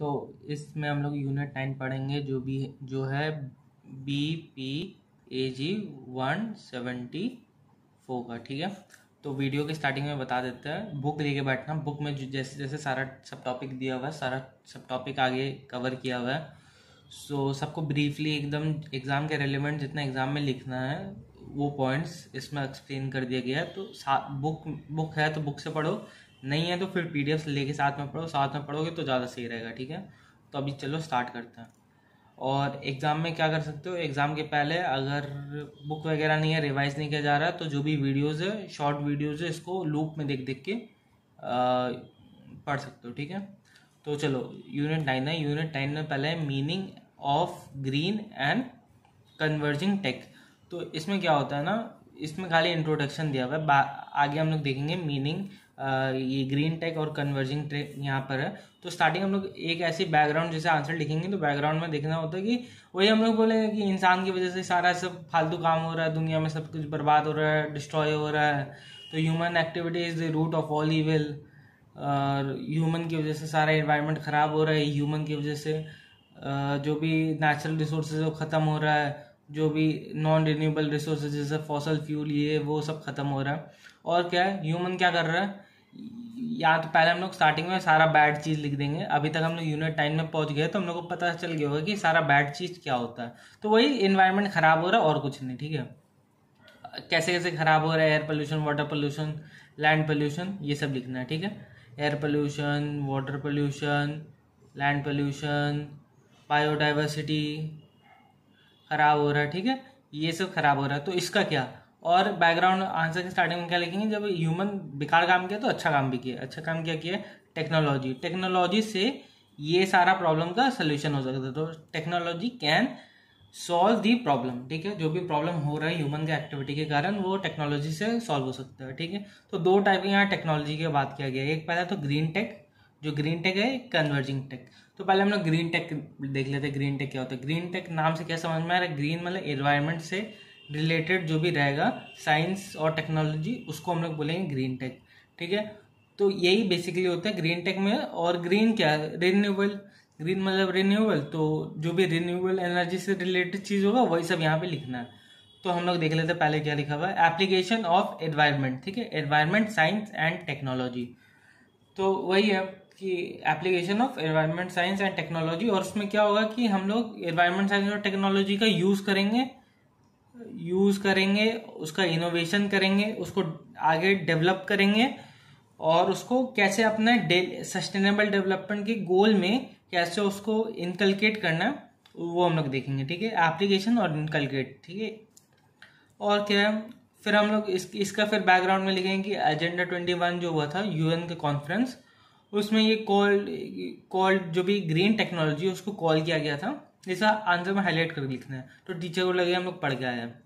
तो इसमें हम लोग यूनिट 9 पढ़ेंगे जो है BPAG 174 का। ठीक है, तो वीडियो की स्टार्टिंग में बता देते हैं, बुक लेके बैठना। बुक में जैसे जैसे सारा सब टॉपिक दिया हुआ है, सारा सब टॉपिक आगे कवर किया हुआ है। सो सबको ब्रीफली एकदम एग्ज़ाम के रेलिवेंट जितना एग्ज़ाम में लिखना है वो पॉइंट्स इसमें एक्सप्लेन कर दिया गया है। तो बुक है तो बुक से पढ़ो, नहीं है तो फिर PDF लेके साथ में पढ़ो। साथ में पढ़ोगे तो ज़्यादा सही रहेगा। ठीक है, तो अभी चलो स्टार्ट करते हैं। और एग्ज़ाम में क्या कर सकते हो, एग्ज़ाम के पहले अगर बुक वगैरह नहीं है, रिवाइज नहीं किया जा रहा है, तो जो भी वीडियोज़ है, शॉर्ट वीडियोज़ है, इसको लूप में देख देख के पढ़ सकते हो। ठीक है, तो चलो यूनिट 9 है। यूनिट 9 में पहले है meaning of green and converging tech. तो इसमें क्या होता है ना, इसमें खाली इंट्रोडक्शन दिया हुआ है, आगे हम लोग देखेंगे मीनिंग। ये ग्रीन टेक और कन्वर्जिंग टेक यहाँ पर है। तो स्टार्टिंग हम लोग एक ऐसी बैकग्राउंड जैसे आंसर लिखेंगे, तो बैकग्राउंड में देखना होता है कि वही हम लोग बोलेंगे कि इंसान की वजह से सारा सब फालतू काम हो रहा है, दुनिया में सब कुछ बर्बाद हो रहा है, डिस्ट्रॉय हो रहा है। तो human activity is the root of all evil. और ह्यूमन की वजह से सारा एनवायरनमेंट ख़राब हो रहा है, ह्यूमन की वजह से जो भी नेचुरल रिसोर्सेज वो ख़त्म हो रहा है, जो भी नॉन रिन्यूएबल रिसोर्सेज जैसे फॉसल फ्यूल ये वो सब खत्म हो रहा है। और क्या है, ह्यूमन क्या कर रहा है, या तो पहले हम लोग स्टार्टिंग में सारा बैड चीज़ लिख देंगे। अभी तक हम लोग यूनिट 9 में पहुंच गए तो हम लोग को पता चल गया होगा कि सारा बैड चीज़ क्या होता है। तो वही इन्वायरमेंट खराब हो रहा है और कुछ नहीं। ठीक है, कैसे कैसे खराब हो रहा है, air pollution, water pollution, land pollution, ये सब लिखना है। ठीक है, air pollution, water pollution, land pollution, biodiversity खराब हो रहा है। ठीक है, ये सब खराब हो रहा है, तो इसका क्या। और बैकग्राउंड आंसर की स्टार्टिंग में क्या लिखेंगे, जब ह्यूमन बेकार काम किया तो अच्छा काम भी किया। अच्छा काम क्या किया, टेक्नोलॉजी। टेक्नोलॉजी से ये सारा प्रॉब्लम का सोल्यूशन हो सकता है। तो technology can solve the problem. ठीक है, जो भी प्रॉब्लम हो रहा है ह्यूमन के एक्टिविटी के कारण, वो टेक्नोलॉजी से सॉल्व हो सकता है। ठीक है, तो दो टाइप की यहाँ टेक्नोलॉजी की बात किया गया है। एक पहला तो ग्रीन टेक, जो ग्रीन टेक है, कन्वर्जिंग टेक। तो पहले हम लोग ग्रीन टेक देख लेते हैं। ग्रीन टेक क्या होता है। ग्रीन टेक नाम से क्या समझ में आ रहा है, ग्रीन मतलब एनवायरनमेंट से रिलेटेड जो भी रहेगा साइंस और टेक्नोलॉजी, उसको हम लोग बोलेंगे ग्रीन टेक। ठीक है, तो यही बेसिकली होता है ग्रीन टेक में। और ग्रीन क्या है, रिन्यूएबल। ग्रीन मतलब रिन्यूएबल, तो जो भी रिन्यूएबल एनर्जी से रिलेटेड चीज़ होगा वही सब यहाँ पे लिखना है। तो हम लोग देख लेते हैं पहले क्या लिखा हुआ है, एप्लीकेशन ऑफ एनवायरनमेंट। ठीक है, एनवायरनमेंट साइंस एंड टेक्नोलॉजी। तो वही है कि application of environment science and technology. और उसमें क्या होगा कि हम लोग एनवायरनमेंट साइंस और टेक्नोलॉजी का यूज़ करेंगे, उसका इनोवेशन करेंगे, उसको आगे डेवलप करेंगे, और उसको कैसे अपने सस्टेनेबल डेवलपमेंट के गोल में कैसे उसको इनकलकेट करना है, वो हम लोग देखेंगे। ठीक है, एप्लीकेशन और इनकलकेट। ठीक है, और क्या है, फिर हम लोग इसका फिर बैकग्राउंड में लिखेंगे कि एजेंडा 21 जो हुआ था UN के कॉन्फ्रेंस, उसमें ये कॉल्ड जो भी ग्रीन टेक्नोलॉजी उसको कॉल किया गया था। इसका आंसर में हाईलाइट करके लिखना है, तो टीचर को लगे हम लोग पढ़ के आए हैं।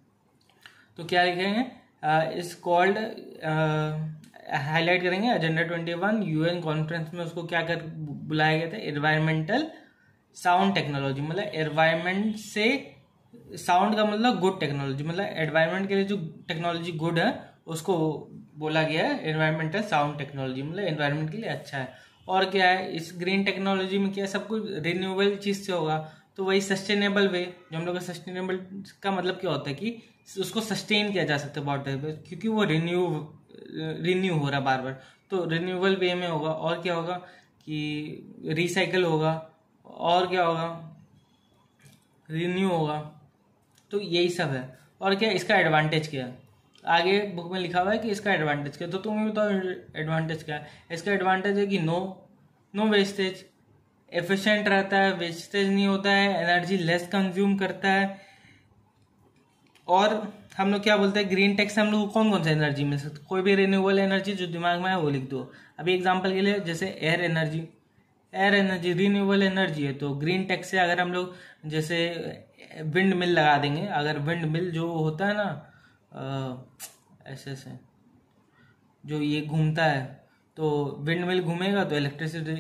तो क्या लिखेंगे, इस कॉल्ड हाईलाइट करेंगे एजेंडा 21 UN कॉन्फ्रेंस में उसको क्या कर बुलाया गया था, एनवायरमेंटल साउंड टेक्नोलॉजी। मतलब एनवायरमेंट से साउंड का मतलब गुड टेक्नोलॉजी, मतलब एनवायरमेंट के लिए जो टेक्नोलॉजी गुड है उसको बोला गया है एनवायरमेंटल साउंड टेक्नोलॉजी, मतलब एनवायरमेंट के लिए अच्छा है। और क्या है, इस ग्रीन टेक्नोलॉजी में क्या सब कुछ रिन्यूएबल चीज से होगा। तो वही सस्टेनेबल वे, जो हम लोग का सस्टेनेबल का मतलब क्या होता है कि उसको सस्टेन किया जा सकता है बहुत टाइम, क्योंकि वो रिन्यू हो रहा है बार बार। तो रिन्यूएबल वे में होगा। और क्या होगा कि रिसाइकल होगा, और क्या होगा, रिन्यू होगा। तो यही सब है। और क्या इसका एडवांटेज क्या है, आगे बुक में लिखा हुआ है कि इसका एडवांटेज क्या है। तो तुम्हें बताओ एडवांटेज क्या है। इसका एडवांटेज है कि नो वेस्टेज, एफिशिएंट रहता है, वेस्टेज नहीं होता है, एनर्जी लेस कंज्यूम करता है। और हम लोग क्या बोलते हैं, ग्रीन टेक से हम लोग को कौन कौन सा एनर्जी मिल सकती है, कोई भी रिन्यूएबल एनर्जी जो दिमाग में है वो लिख दो। अभी एग्जाम्पल के लिए जैसे एयर एनर्जी रिन्यूएबल एनर्जी है। तो ग्रीन टेक से अगर हम लोग जैसे विंड मिल लगा देंगे, अगर विंड मिल जो होता है ना ऐसे जो ये घूमता है, तो विंड मिल घूमेगा तो electricity,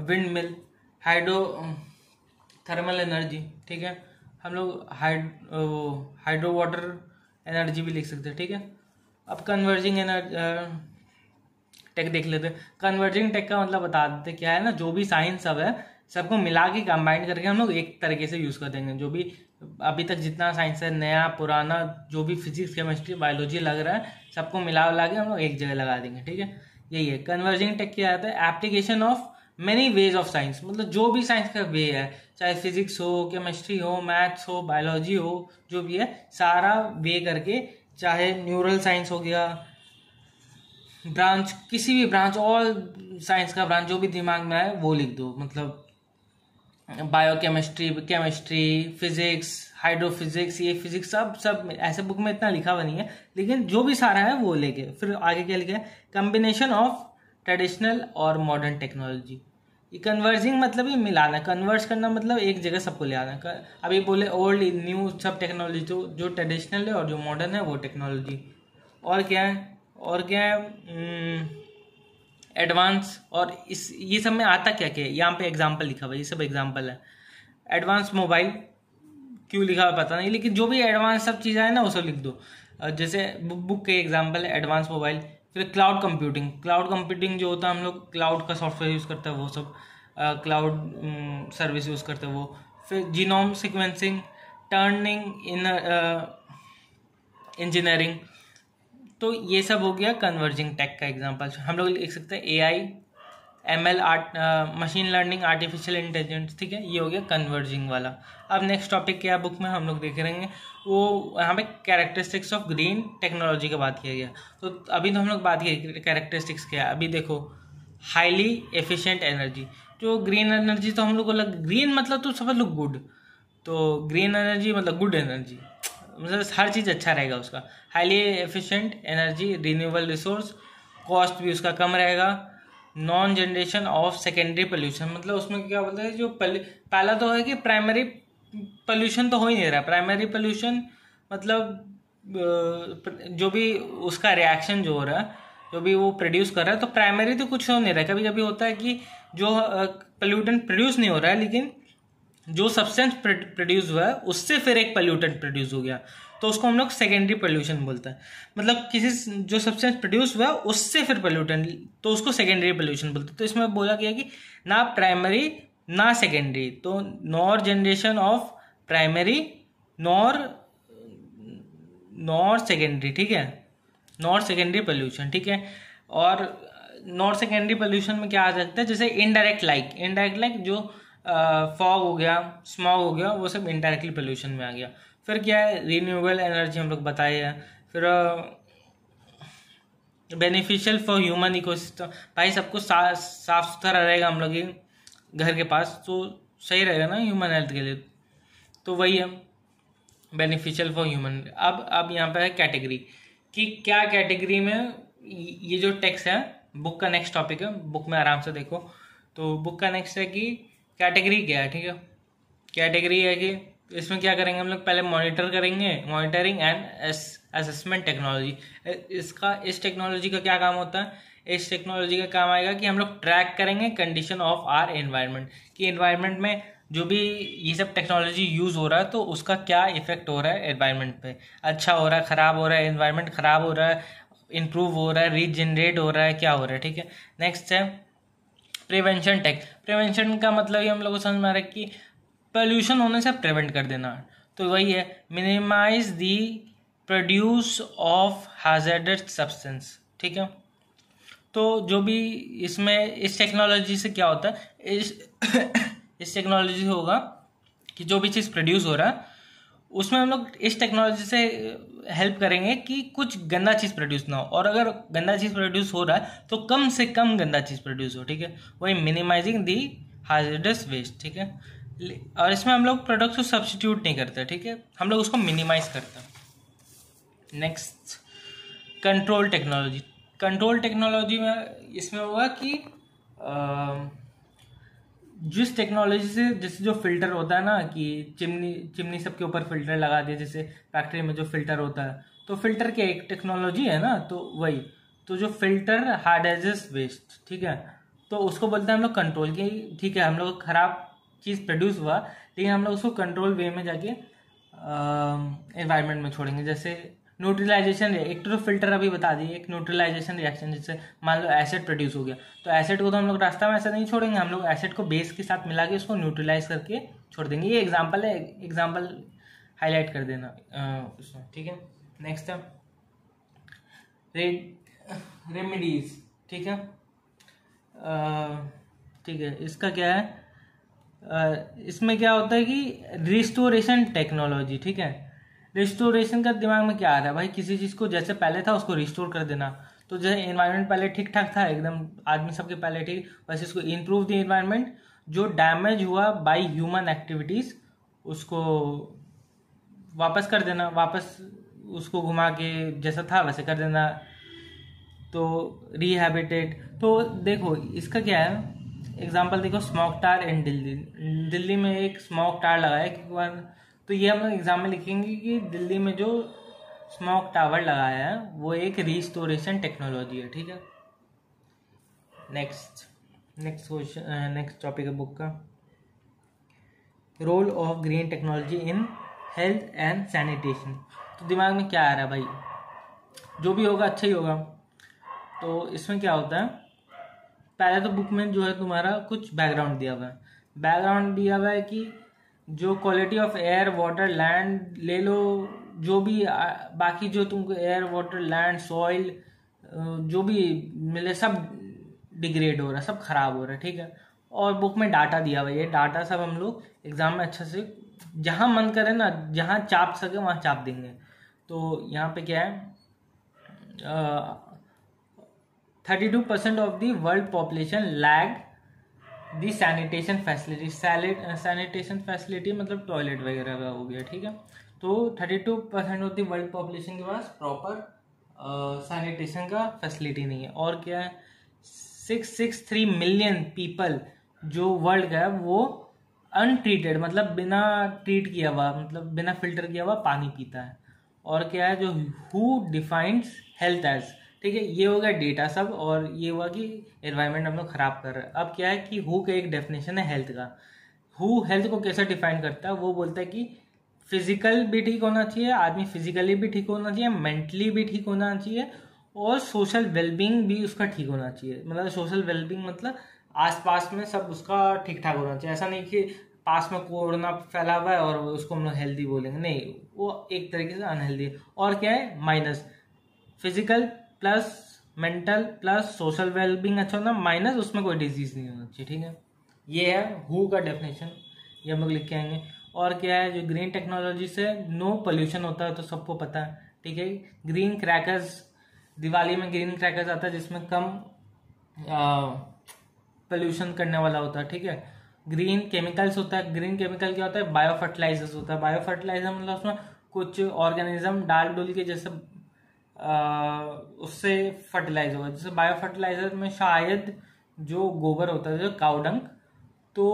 wind mill, hydro thermal energy. ठीक है, हम लोग हाइड्रो वाटर एनर्जी भी लिख सकते हैं। ठीक है, अब कन्वर्जिंग एनर्जी टेक देख लेते हैं। कन्वर्जिंग टेक का मतलब बता देते क्या है ना, जो भी साइंस सब है सबको मिला के कंबाइन करके हम लोग एक तरीके से यूज़ कर देंगे। जो भी अभी तक जितना साइंस है, नया पुराना, जो भी फिजिक्स केमिस्ट्री बायोलॉजी लग रहा है, सबको मिला के हम लोग एक जगह लगा देंगे, ठीक है। यही है कन्वर्जिंग टेक। क्या आता है? Application of many ways of science, मतलब जो भी साइंस का वे है, चाहे फिजिक्स हो, केमिस्ट्री हो, मैथ्स हो, बायोलॉजी हो, जो भी है सारा वे करके, चाहे न्यूरल साइंस हो गया, ब्रांच, किसी भी ब्रांच, ऑल साइंस का ब्रांच जो भी दिमाग में आए वो लिख दो। मतलब बायोकेमिस्ट्री, केमिस्ट्री, फिजिक्स, हाइड्रोफिजिक्स, ये फिजिक्स, सब ऐसे बुक में इतना लिखा हुआ नहीं है, लेकिन जो भी सारा है वो लेके फिर आगे क्या लिखा है? कम्बिनेशन ऑफ ट्रेडिशनल और मॉडर्न टेक्नोलॉजी। ये कन्वर्जिंग मतलब ये मिलाना, कन्वर्स करना मतलब एक जगह सबको ले आना। अभी बोले ओल्ड न्यू सब टेक्नोलॉजी, तो जो ट्रेडिशनल है और जो मॉडर्न है वो टेक्नोलॉजी। और क्या है? एडवांस। और इस ये सब में आता क्या क्या है? यहाँ पे एग्जाम्पल लिखा हुआ है, ये सब एग्जाम्पल है। एडवांस मोबाइल, क्यों लिखा हुआ पता नहीं, लेकिन जो भी एडवांस सब चीज़ें हैं ना वो सब लिख दो। जैसे बुक के एग्जाम्पल है एडवांस मोबाइल। फिर क्लाउड कंप्यूटिंग, क्लाउड कंप्यूटिंग जो होता है, हम लोग क्लाउड का सॉफ्टवेयर यूज़ करते हैं, वो सब क्लाउड सर्विस यूज़ करते हैं वो। फिर जीनोम सिक्वेंसिंग, टर्निंग इन इंजीनियरिंग। तो ये सब हो गया कन्वर्जिंग टेक का एग्जांपल। हम लोग लिख सकते हैं AI, ML, machine learning, artificial intelligence, ठीक है। ये हो गया कन्वर्जिंग वाला। अब नेक्स्ट टॉपिक क्या बुक में हम लोग देख रहेंगे, वो यहाँ पे कैरेक्टरिस्टिक्स ऑफ ग्रीन टेक्नोलॉजी का बात किया गया। तो अभी तो हम लोग बात की कैरेक्टरिस्टिक्स क्या है। अभी देखो, हाईली एफिशिएंट एनर्जी, जो ग्रीन एनर्जी, तो हम लोग को ग्रीन मतलब तो समझ लो गुड, तो ग्रीन एनर्जी मतलब गुड एनर्जी, मतलब हर चीज़ अच्छा रहेगा उसका। Highly efficient energy, renewable resource, cost भी उसका कम रहेगा। Non generation of secondary pollution, मतलब उसमें क्या बोलते हैं, जो पहला तो है कि प्राइमरी पोल्यूशन तो हो ही नहीं रहा। प्राइमरी पोल्यूशन मतलब जो भी उसका रिएक्शन जो हो रहा है, जो भी वो प्रोड्यूस कर रहा है, तो प्राइमरी तो कुछ हो नहीं रहा है। कभी कभी होता है कि जो पोल्यूटेंट प्रोड्यूस नहीं हो रहा है, लेकिन जो सब्सटेंस प्रोड्यूस हुआ है उससे फिर एक पोल्यूटेंट प्रोड्यूस हो गया, तो उसको हम लोग सेकेंडरी पोल्यूशन बोलते हैं। मतलब किसी जो सब्सटेंस प्रोड्यूस हुआ उससे फिर पोल्यूटेंट, तो उसको सेकेंडरी पोल्यूशन बोलते हैं। तो इसमें बोला गया कि ना प्राइमरी ना सेकेंडरी, तो nor generation of primary nor secondary, ठीक है, नॉर सेकेंडरी पोल्यूशन, ठीक है। और नॉर सेकेंडरी पोल्यूशन में क्या आ सकता है? जैसे इनडायरेक्ट लाइक जो फॉग हो गया, स्मॉग हो गया, वो सब इनडायरेक्टली पोल्यूशन में आ गया। फिर क्या है? रिन्यूएबल एनर्जी हम लोग बताए हैं। फिर बेनिफिशियल फॉर ह्यूमन इकोसिस्टम, भाई सबको साफ सुथरा रहेगा हम लोग घर के पास, तो सही रहेगा ना ह्यूमन हेल्थ के लिए, तो वही है बेनिफिशियल फॉर ह्यूमन। अब यहाँ पे है कैटेगरी, कि क्या कैटेगरी में ये जो टेक्स्ट है, बुक का नेक्स्ट टॉपिक है, बुक में आराम से देखो। तो बुक का नेक्स्ट है कि कैटेगरी क्या है, ठीक है। कैटेगरी है कि इसमें क्या करेंगे हम लोग, पहले मॉनिटर करेंगे, मॉनिटरिंग एंड असेसमेंट टेक्नोलॉजी। इस टेक्नोलॉजी का क्या काम होता है? इस टेक्नोलॉजी का काम आएगा कि हम लोग ट्रैक करेंगे कंडीशन ऑफ आर एनवायरनमेंट, कि एनवायरनमेंट में जो भी ये सब टेक्नोलॉजी यूज़ हो रहा है तो उसका क्या इफेक्ट हो रहा है एनवायरनमेंट पे, अच्छा हो रहा है, ख़राब हो रहा है, एनवायरनमेंट ख़राब हो रहा है, इम्प्रूव हो रहा है, रीजनरेट हो रहा है, क्या हो रहा है, ठीक है। नेक्स्ट है प्रिवेंशन टेक। प्रिवेंशन का मतलब ही हम लोग को समझ में आ रहा है कि पोल्यूशन होने से प्रिवेंट कर देना, तो वही है minimise the produce of hazardous substance, ठीक है। तो जो भी इसमें इस टेक्नोलॉजी से क्या होता है, इस टेक्नोलॉजी से होगा कि जो भी चीज़ प्रोड्यूस हो रहा है उसमें हम लोग इस टेक्नोलॉजी से हेल्प करेंगे कि कुछ गंदा चीज़ प्रोड्यूस ना हो, और अगर गंदा चीज़ प्रोड्यूस हो रहा है तो कम से कम गंदा चीज़ प्रोड्यूस हो, ठीक है। वही मिनिमाइजिंग दी हैजर्डस वेस्ट, ठीक है। और इसमें हम लोग प्रोडक्ट को सब्स्टिट्यूट नहीं करते, ठीक है, हम लोग उसको मिनिमाइज करते हैं। Next control technology. Control technology में इसमें होगा कि जिस टेक्नोलॉजी से, जैसे जो फिल्टर होता है ना, कि चिमनी सबके ऊपर फिल्टर लगा दिए, जैसे फैक्ट्री में जो फिल्टर होता है, तो फिल्टर की एक टेक्नोलॉजी है ना, तो वही, तो जो फिल्टर हार्डेजेस वेस्ट, ठीक है, तो उसको बोलते हैं हम लोग कंट्रोल की, ठीक है। हम लोग खराब चीज़ प्रोड्यूस हुआ, लेकिन हम लोग उसको कंट्रोल वे में जाके एनवायरनमेंट में छोड़ेंगे। जैसे न्यूट्रलाइजेशन, एक तो फिल्टर अभी बता दिए, एक न्यूट्रलाइजेशन रिएक्शन, जिससे मान लो एसिड प्रोड्यूस हो गया, तो एसिड को तो हम लोग रास्ता में ऐसा नहीं छोड़ेंगे, हम लोग एसिड को बेस के साथ मिला के उसको न्यूट्रलाइज करके छोड़ देंगे। ये एग्जाम्पल है, एग्जाम्पल हाईलाइट कर देना उसमें, ठीक है। नेक्स्ट है रेमेडीज, ठीक है। ठीक है, इसका क्या है, इसमें क्या होता है कि रिस्टोरेशन टेक्नोलॉजी, ठीक है। रिस्टोरेशन का दिमाग में क्या आ रहा है भाई, किसी चीज़ को जैसे पहले था उसको रिस्टोर कर देना। तो जैसे एनवायरनमेंट पहले ठीक ठाक था एकदम, आदमी सबके पहले ठीक, बस इसको इम्प्रूव द एनवायरनमेंट, जो डैमेज हुआ बाय ह्यूमन एक्टिविटीज़ उसको वापस कर देना, वापस उसको घुमा के जैसा था वैसे कर देना, तो रिहैबिटेट। तो देखो इसका क्या है एग्जाम्पल, देखो स्मोक टार इन दिल्ली, दिल्ली में एक स्मोक टार लगाया कि, तो ये हम लोग एग्जाम में लिखेंगे कि दिल्ली में जो स्मोक टावर लगाया है वो एक रिस्टोरेशन टेक्नोलॉजी है, ठीक है। नेक्स्ट क्वेश्चन, नेक्स्ट टॉपिक है बुक का, role of green technology in health and sanitation. तो दिमाग में क्या आ रहा है भाई, जो भी होगा अच्छा ही होगा। तो इसमें क्या होता है, पहले तो बुक में जो है तुम्हारा कुछ बैकग्राउंड दिया हुआ है, बैकग्राउंड दिया हुआ है कि जो quality of air water land ले लो, जो भी बाकी जो तुमको एयर वाटर लैंड सॉइल जो भी मिले सब डिग्रेड हो रहा है, सब खराब हो रहा है, ठीक है। और बुक में डाटा दिया हुआ है, ये डाटा सब हम लोग एग्जाम में अच्छे से जहाँ मन करे ना, जहाँ चाप सके वहाँ चाप देंगे। तो यहाँ पे क्या है, 32% of the world population lag the sanitation facility, sanitation facility मतलब टॉयलेट वगैरह का हो गया, ठीक है। तो 32% ऑफ द वर्ल्ड पॉपुलेशन के पास प्रॉपर सैनिटेशन का फैसिलिटी नहीं है। और क्या है, 663 मिलियन पीपल जो वर्ल्ड का है वो अनट्रीटेड मतलब बिना ट्रीट किया हुआ, मतलब बिना फिल्टर किया हुआ पानी पीता है। और क्या है, जो हु डिफाइंस हेल्थ एज, ठीक है, ये हो गया डेटा सब, और ये हुआ कि एनवायरनमेंट हम लोग खराब कर रहे हैं। अब क्या है कि हु का एक डेफिनेशन है हेल्थ का, हु हेल्थ को कैसे डिफाइन करता है, वो बोलता है कि फिजिकल भी ठीक होना चाहिए, आदमी फिजिकली भी ठीक होना चाहिए, मेंटली भी ठीक होना चाहिए, और सोशल वेलबींग भी उसका ठीक होना चाहिए। मतलब सोशल वेलबींग मतलब आसपास में सब उसका ठीक ठाक होना चाहिए, ऐसा नहीं कि पास में कोरोना फैला हुआ है और उसको हम लोग हेल्दी बोलेंगे, नहीं, वो एक तरीके से अनहेल्दी है। और क्या है, minus physical plus mental plus social wellbeing अच्छा होना, माइनस उसमें कोई डिजीज नहीं होना चाहिए, ठीक है। ये है हु का डेफिनेशन, ये हम लोग लिख के आएंगे। और क्या है, जो ग्रीन टेक्नोलॉजी से नो पोल्यूशन होता है तो सबको पता है, ठीक है। ग्रीन क्रैकर्स, दिवाली में ग्रीन क्रैकर्स आता है जिसमें कम पोल्यूशन करने वाला होता है, ठीक है। ग्रीन केमिकल्स होता है, ग्रीन केमिकल क्या होता है, बायो फर्टिलाइजर्स होता है। बायो फर्टिलाइजर मतलब उसमें कुछ ऑर्गेनिज्म डाल डुल के जैसे उससे फर्टिलाइज होगा, जैसे बायो फर्टिलाइजर में शायद जो गोबर होता है, जो काउडंग, तो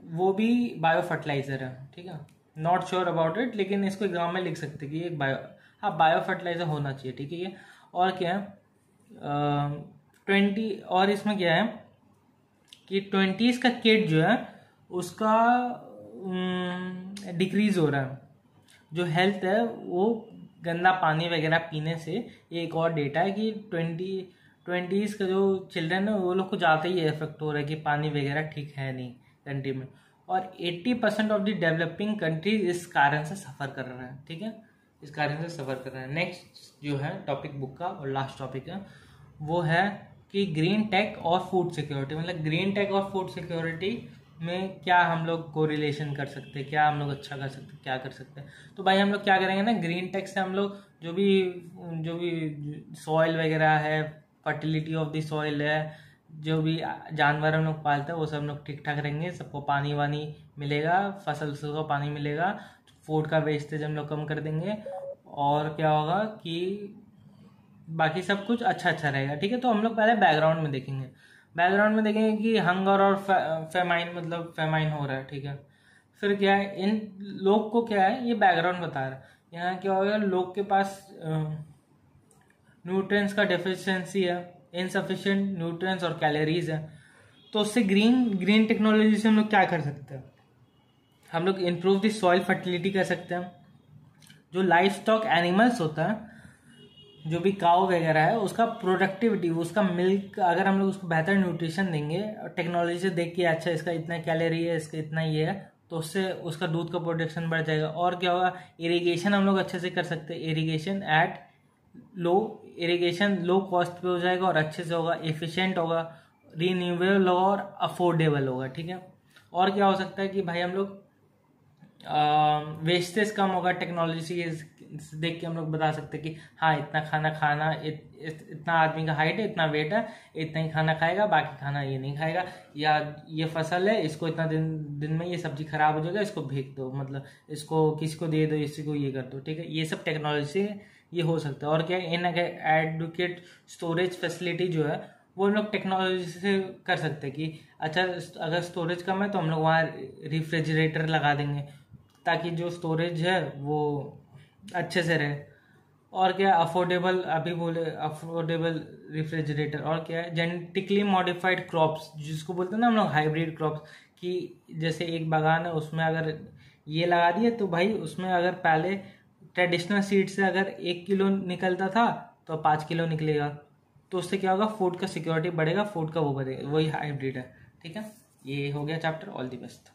वो भी बायो फर्टिलाइजर है, ठीक है। नॉट श्योर अबाउट इट, लेकिन इसको एग्जाम में लिख सकते कि एक बायो फर्टिलाइजर होना चाहिए, ठीक है ये। और क्या है 20, और इसमें क्या है कि 20s का किड जो है उसका डिक्रीज हो रहा है, जो हेल्थ है वो गंदा पानी वगैरह पीने से। ये एक और डेटा है कि 20s का जो चिल्ड्रन है वो लोग को ज़्यादा ही इफेक्ट हो रहा है कि पानी वगैरह ठीक है नहीं कंट्री में, और 80% ऑफ द डेवलपिंग कंट्रीज इस कारण से सफ़र कर रहे हैं, ठीक है, इस कारण से सफ़र कर रहे हैं। नेक्स्ट जो है टॉपिक बुक का और लास्ट टॉपिक है वो है कि ग्रीन टेक और फूड सिक्योरिटी, मतलब ग्रीन टेक और फूड सिक्योरिटी में क्या हम लोग कोरिलेशन कर सकते हैं, क्या हम लोग अच्छा कर सकते हैं, क्या कर सकते हैं। तो भाई हम लोग क्या करेंगे ना, ग्रीन टेक से हम लोग जो भी सॉइल वगैरह है, फर्टिलिटी ऑफ द सॉइल है, जो भी जानवर हम लोग पालते हैं वो सब लोग ठीक ठाक रहेंगे, सबको पानी वानी मिलेगा, फसल को पानी मिलेगा, फूड का वेस्टेज हम लोग कम कर देंगे, और क्या होगा कि बाकी सब कुछ अच्छा रहेगा, ठीक है। तो हम लोग पहले बैकग्राउंड में देखेंगे, बैकग्राउंड में देखेंगे कि हंगर और फेमाइन, मतलब फेमाइन हो रहा है, ठीक है। फिर क्या है, इन लोग को क्या है, ये बैकग्राउंड बता रहा है। यहाँ क्या होगा, लोग के पास न्यूट्रिएंट्स का डेफिशिएंसी है, इनसफिशिएंट न्यूट्रिएंट्स और कैलोरीज है। तो उससे ग्रीन टेक्नोलॉजी से हम लोग क्या कर सकते हैं, हम लोग इम्प्रूव द सॉइल फर्टिलिटी कर सकते हैं, जो लाइफ स्टॉक एनिमल्स होता है, जो भी काव वगैरह है, उसका प्रोडक्टिविटी, उसका मिल्क, अगर हम लोग उसको बेहतर न्यूट्रिशन देंगे और टेक्नोलॉजी से देख के अच्छा इसका इतना कैलोरी है, इसका इतना ये है, तो उससे उसका दूध का प्रोडक्शन बढ़ जाएगा। और क्या होगा, इरिगेशन हम लोग अच्छे से कर सकते हैं। इरिगेशन लो कॉस्ट पे हो जाएगा और अच्छे से होगा, एफिशिएंट होगा, रीन्यूएबल होगा और अफोर्डेबल होगा। ठीक है। और क्या हो सकता है कि भाई हम लोग वेस्टेज कम होगा, टेक्नोलॉजी से देख के हम लोग बता सकते हैं कि हाँ इतना खाना खाना, इतना आदमी का हाइट है, इतना वेट है, इतना ही खाना खाएगा, बाकी खाना ये नहीं खाएगा, या ये फसल है, इसको इतना दिन में ये सब्जी खराब हो जाएगा, इसको फेंक दो, मतलब इसको किसी को दे दो, इसी को ये कर दो। ठीक है, ये सब टेक्नोलॉजी से ये हो सकता है। और क्या, इन एडुकेट स्टोरेज फैसिलिटी जो है वो हम लोग टेक्नोलॉजी से कर सकते हैं कि अच्छा अगर स्टोरेज कम है तो हम लोग वहाँ रिफ्रिजरेटर लगा देंगे ताकि जो स्टोरेज है वो अच्छे से रहे। और क्या, अफोर्डेबल, अभी बोले अफोर्डेबल रेफ्रिजरेटर। और क्या है, जेनेटिकली मॉडिफाइड क्रॉप्स, जिसको बोलते हैं ना हम लोग हाइब्रिड क्रॉप्स, कि जैसे एक बागान है उसमें अगर ये लगा दिए तो भाई उसमें अगर पहले ट्रेडिशनल सीड से अगर 1 किलो निकलता था तो 5 किलो निकलेगा, तो उससे क्या होगा, फूड का सिक्योरिटी बढ़ेगा, फूड का वो बढ़ेगा, वही हाइब्रिड है। ठीक है, ये हो गया चैप्टर। All the best.